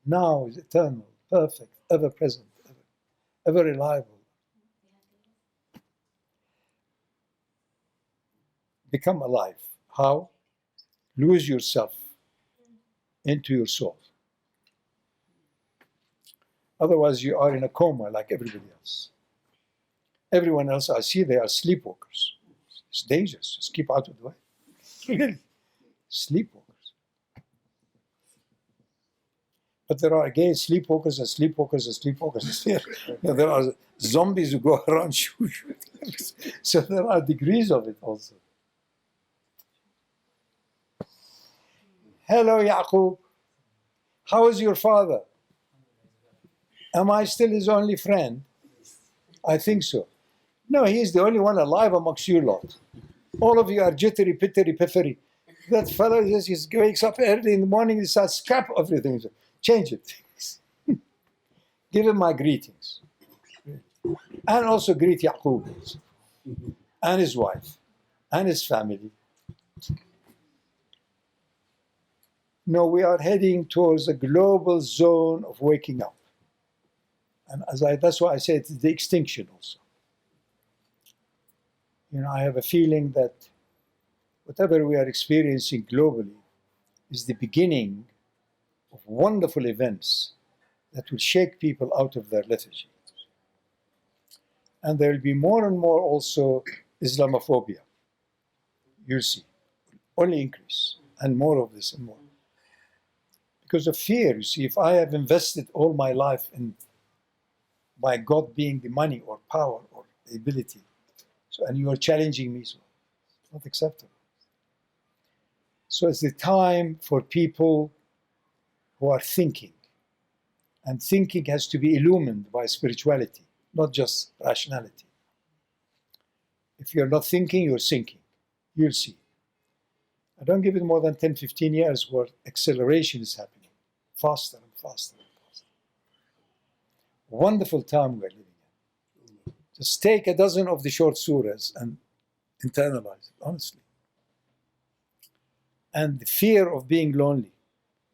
Now is eternal, perfect, ever present, ever reliable. Become alive. How? Lose yourself into your soul. Otherwise, you are in a coma like everybody else. Everyone else I see, they are sleepwalkers. It's dangerous. Just keep out of the way. Really. Sleepwalkers. But there are again sleepwalkers and sleepwalkers and sleepwalkers. You know, there are zombies who go around shooting. So there are degrees of it also. Hello, Yaqub. How is your father? Am I still his only friend? I think so. No, he is the only one alive amongst you lot. All of you are jittery, pittery, piffery. That fellow just wakes up early in the morning and starts scrap everything. Change it. Give him my greetings. And also greet Yaqub and his wife and his family. No, we are heading towards a global zone of waking up. And that's why I say it's the extinction also. You know, I have a feeling that whatever we are experiencing globally is the beginning of wonderful events that will shake people out of their lethargy. And there will be more and more also Islamophobia. You'll see. Only increase. And more of this and more. Because of fear, you see, if I have invested all my life in my God being the money or power or the ability, and you are challenging me, so it's not acceptable. So it's the time for people who are thinking. And thinking has to be illumined by spirituality, not just rationality. If you're not thinking, you're sinking. You'll see. I don't give it more than 10, 15 years where acceleration is happening. Faster and faster and faster. Wonderful time we're living in. Just take a dozen of the short surahs and internalize it, honestly. And the fear of being lonely.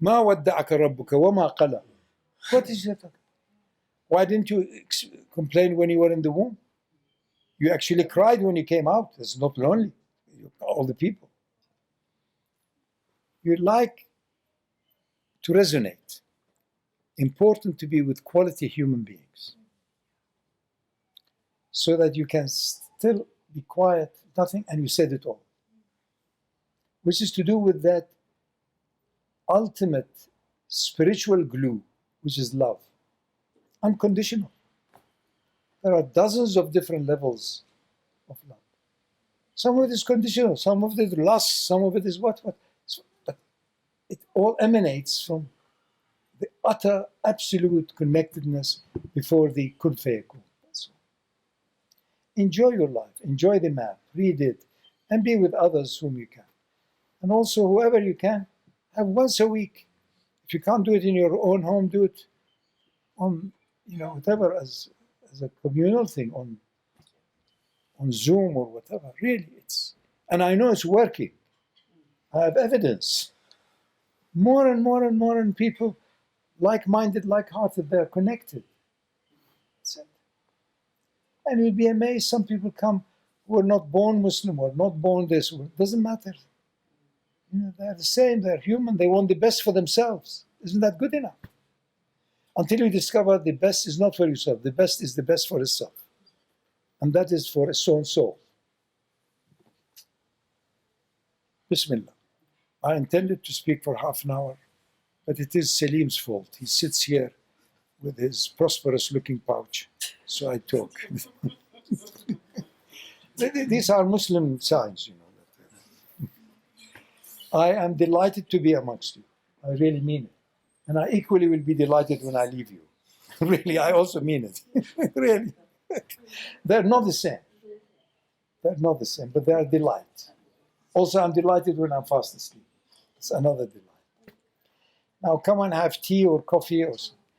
مَا وَدَّعَكَ رَبُّكَ وَمَا قَلَى. What is that? Why didn't you complain when you were in the womb? You actually cried when you came out. It's not lonely. All the people. You like to resonate. Important to be with quality human beings. So that you can still be quiet, nothing, and you said it all. Which is to do with that ultimate spiritual glue, which is love. Unconditional. There are dozens of different levels of love. Some of it is conditional, some of it is lust, some of it is what. But it all emanates from the utter, absolute connectedness before the kun fayakun. Enjoy your life, enjoy the map, read it, and be with others whom you can. And also, whoever you can, have once a week. If you can't do it in your own home, do it on, whatever, as a communal thing, on Zoom or whatever. Really, and I know it's working. I have evidence. More and more and more and people, like-minded, like-hearted, they're connected. That's it. And you'll be amazed, some people come who are not born Muslim or not born this, it doesn't matter. They're the same, they're human, they want the best for themselves. Isn't that good enough? Until you discover the best is not for yourself, the best is the best for itself. And that is for its own soul. Bismillah. I intended to speak for half an hour, but it is Salim's fault. He sits here with his prosperous-looking pouch, so I talk. These are Muslim signs, I am delighted to be amongst you. I really mean it. And I equally will be delighted when I leave you. Really, I also mean it. Really. They're not the same. They're not the same, but they are delight. Also, I'm delighted when I'm fast asleep. It's another delight. Now, come and have tea or coffee or something.